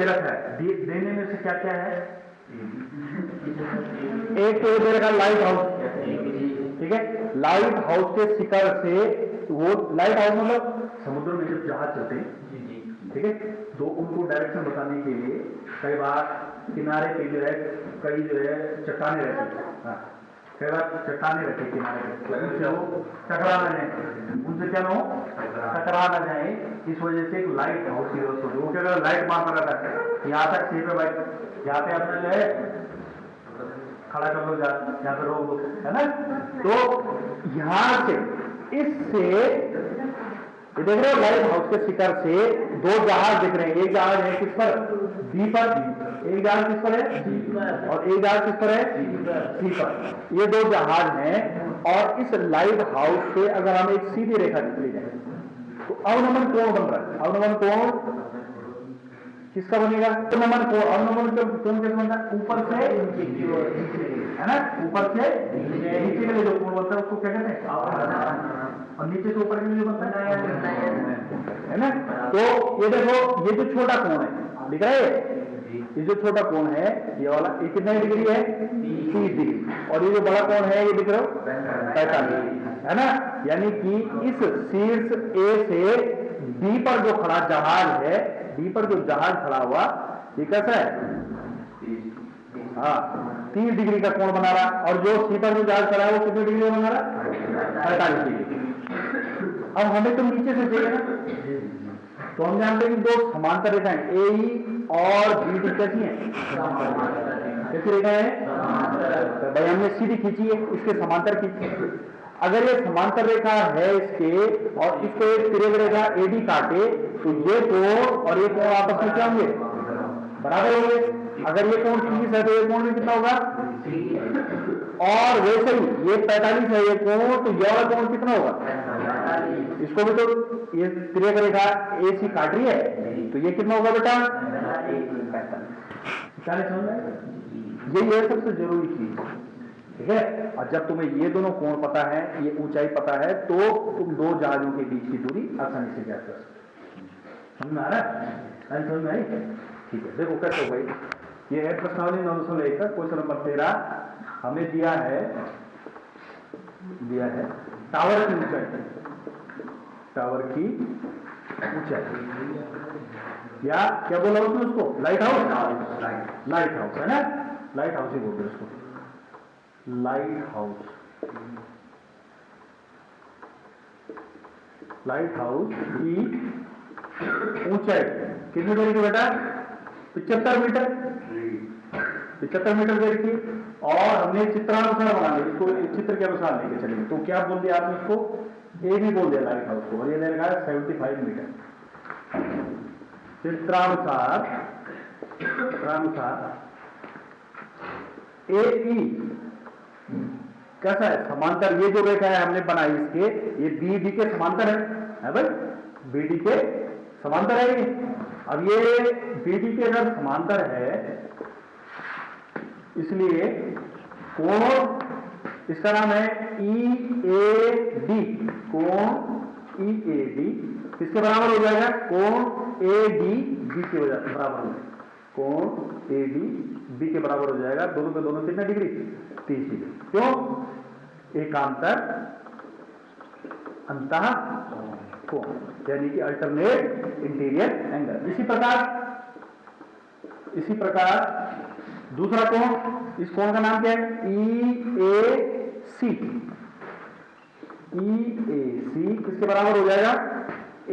रखा है, देने में से क्या क्या है? एक तो दे रखा लाइट हाउस, ठीक है। लाइट हाउस के शिखर से, वो लाइट हाउस मतलब समुद्र में जब जहाज चलते हैं, ठीक है, तो उनको डायरेक्शन बताने के लिए कई बार किनारे पे जो है, कई जो है चट्टाने रहती है, कई बार चट्टाने रहती है किनारे पे, उनसे वो टकरा ना जाए, उनसे क्या ना हो, टकरा ना जाए, इस वजह से एक लाइट हाउस की जरूरत होती है। वो क्या कहता है, लाइट मारता रहता है, यहाँ तक सी पे भाई, यहाँ पे अपने जो है खड़ा कर लो, यहाँ पे रोक दो, है ना। तो यहां से, इससे ये देख रहे हो, लाइट हाउस के शिखर से दो जहाज दिख रहे हैं। एक जहाज है किस पर? बी पर। एक जहाज किस पर है? सी पर। और एक जहाज किस पर है? सी पर। ये दो जहाज हैं, और इस लाइट हाउस से अगर हमें एक सीधी रेखा निकली जाए तो अवनमन कोण बन रहा है। अवनमन कोण किसका बनेगा? अवनमन कोण। अवनमन कोण कैसे बनता है? ऊपर से, है ना, ऊपर से नीचे के लिए जो कोण बनता है उसको क्या कहते हैं? और नीचे से ऊपर के लिए बनता है ना। तो ये देखो, ये जो छोटा कोण है दिख रहा है, ये जो छोटा कोण है ये वाला, ये कितना डिग्री है? 30 डिग्री। और ये जो बड़ा कोण है ये दिख रहा हो 45, है ना। यानी कि इस शीर्ष ए से बी पर जो खड़ा जहाज है, बी पर जो जहाज खड़ा हुआ, ये कैसा है? हाँ, 30 डिग्री का कोण बना रहा। और जो सी पर जो जहाज खड़ा है वो कितने डिग्री बना रहा? 45 डिग्री। अब हमें तो नीचे से चाहिए ना, तो हम जानते हैं कि दो समांतर रेखाएं ए और बी डी कैसी हैं? कैसी रेखा है? तो भाई हमने सीधी खींची है, इसके समांतर खींची। अगर ये समांतर रेखा है इसके, और इसको एक तिरक रेखा एडी काटे, तो ये कोण और ये कोण आपस में क्या होंगे? बराबर होंगे। अगर ये कोण 30 है तो ये कोण भी कितना होगा? और वैसे ही ये 45 है ये कोण, तो ये वाला कोण कितना होगा? इसको भी तो ये तिरक रेखा ए सी काट रही है, तो ये कितना होगा बेटा? 45। समझ में? यही है सबसे जरूरी चीज, ठीक है। और जब तुम्हें ये दोनों कोण पता है, ये ऊंचाई पता है, तो तुम दो जहाजों के बीच की दूरी आसानी से ज्ञात कर सकते हो। समझ में आ रहा है? समझ में आई? ठीक है, देखो कैसे हो भाई। ये है प्रश्नावली 901 का क्वेश्चन नंबर 13। हमें दिया है टावर की ऊंचाई, टावर की ऊंचाई, या क्या बोला उसने उसको? Light house. लाइट हाउस है ना, लाइट हाउस ही बोलते हैं उसको, लाइट हाउस। लाइट हाउस की ऊंचाई कितनी देर की बेटा? 75 मीटर। 75 मीटर देर की। और हमने चित्रानुसार बना लिया, इसको चित्र के अनुसार लेके चलेंगे। तो क्या बोल दिया आपने इसको? ए भी बोल दिया लाइट हाउस को, और ये दे रखा है 75 मीटर। चित्रानुसार ए ई कैसा है? समांतर। ये जो रेखा है हमने बनाई इसके, ये बी डी के समांतर है भाई, बी डी के समांतर है ये। अब ये बी डी के अगर समांतर है, इसलिए कोण इसका नाम है ई ए डी। कोण ई ए डी किसके बराबर हो जाएगा? कोण ए डी बी के बराबर हो जाएगा। कोण ए डी बी के बराबर हो जाएगा। दोनों पे दोनों कितने डिग्री? 30 डिग्री। क्यों? एकांतर अंतः कोण, यानी कि अल्टरनेट इंटीरियर एंगल। इसी प्रकार दूसरा कोण, इस कोण का नाम क्या है? ई ए सी। ई ए सी किसके बराबर हो जाएगा? ए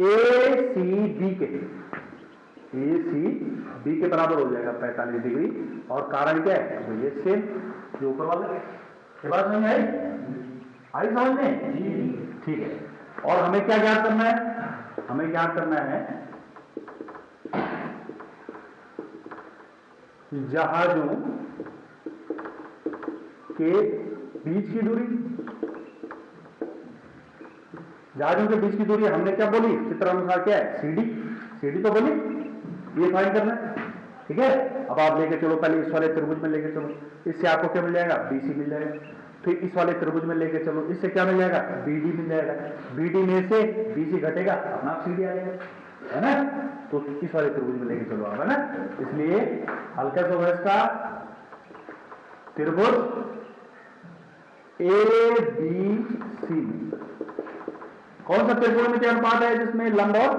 सी बी के। ए सी बी के बराबर हो जाएगा 45 डिग्री। और कारण क्या है? तो ये सेम जो ऊपर वाला है। ये बात समझ में आई? समझ में? ठीक है। और हमें क्या ज्ञात करना है? हमें ज्ञात करना है जहाजों के बीच की दूरी। जहाजों के बीच की दूरी हमने क्या बोली? चित्रानुसार क्या है? सीडी। सीडी तो बोली, ये फाइंड करना है, ठीक है। अब आप लेके चलो, पहले इस वाले त्रिभुज में लेके चलो, इससे आपको क्या मिल जाएगा? बीसी मिल जाएगा। फिर इस वाले त्रिभुज में लेके चलो, इससे क्या मिल जाएगा? बीडी मिल जाएगा। बीडी में से बीसी घटेगा, अपना सीडी आ जाएगा, है ना। तो तो इस वाले त्रिभुज में लेके चलो आप, है ना। इसलिए हल कैसे होगा इसका, त्रिभुज ABC, कौन सा त्रिकोणमितीय अनुपात है जिसमें लंब और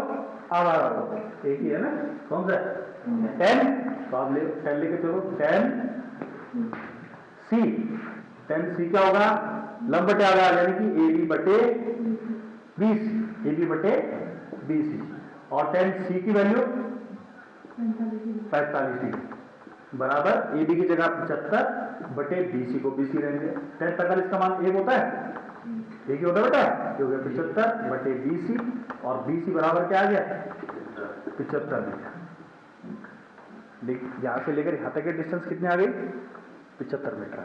आधार एक ही है ना, कौन सा 10, तो आप 10 लेके चलो, 10C क्या होगा, लंब बटे आधार यानी कि AB बटे BC, और 10C की वैल्यू 45 डिग्री बराबर AB की जगह 75 बटे BC को BC रहेंगे। 10 45 का मान 1 होता है, एक ही होता है बेटा, हो गया 75 बटे BC, और BC बराबर क्या आ गया 75 मीटर। यहां से लेकर यहां तक की डिस्टेंस कितनी आ गई 75 मीटर,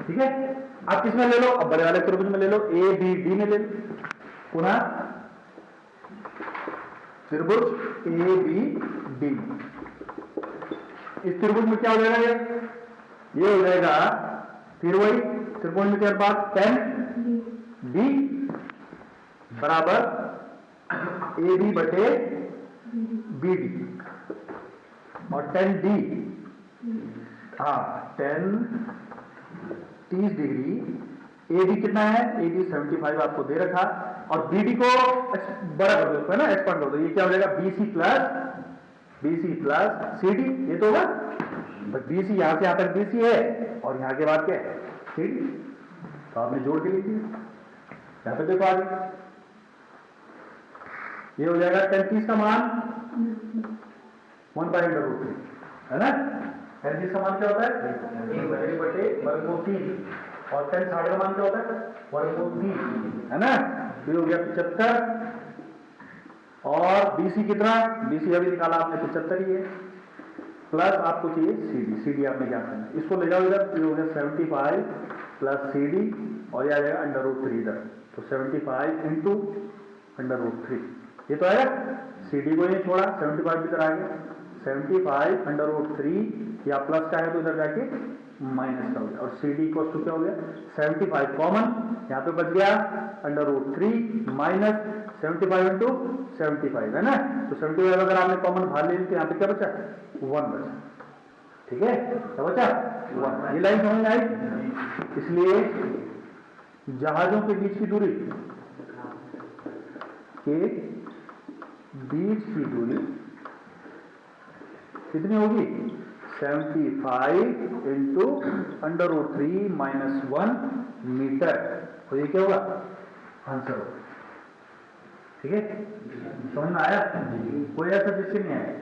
ठीक है। आप किसमें ले लो, अब बड़े वाले त्रिभुज में ले लो, ABD में ले लो, पुनः त्रिभुज ABD, इस त्रिभुज में क्या हो जाएगा, ये हो जाएगा फिर वही त्रिकोणमितीय अनुपात 10D बराबर AB बटे BD, और 10D, हाँ 30 डिग्री, AD कितना है, AD 75 आपको दे रखा, और BD को बड़ा कर दो, है ना, एक्सपांड कर दो, ये क्या हो जाएगा BC प्लस CD, ये तो होगा BC, यहां से यहां तक BC है, और यहां के बाद क्या है CD, तो आपने जोड़ के लीजिए, यहां पे देखो आगे ये हो जाएगा 30 का मान 1/√3, है ना। 30 का मान क्या होता है 1 बटे वर्गमूल 3, और 10 60 का मान क्या होता है वर्गमूल 3, है ना। फिर हो गया 75, और BC कितना, BC अभी निकाला आपने 75 ही है, प्लस आपको चाहिए CD आपने क्या करना है, इसको ले जाओ इधर, ये हो गया 75 प्लस CD, और ये आ जाएगा √3 इधर, तो 75 इंटू √3, ये तो आएगा, CD को ये छोड़ा 75 इधर आ गया, 75 √3 या प्लस का है तो इधर जाके माइनस का हो गया, और CD को क्या हो गया 75 कॉमन, यहाँ पे बच गया √3 माइनस 75 इंटू 75, है ना। तो 75 अगर आपने कॉमन बाहर ले ली तो यहाँ पे क्या बचा 1 बचा, ठीक है, क्या बचा 1। ये लाइन समझ में आई। इसलिए जहाजों के बीच की दूरी कितनी होगी 75 इंटू √3 माइनस 1 मीटर, तो ये क्या होगा आंसर होगा, ठीक है, समझ में आया, कोई ऐसा जिससे नहीं आया।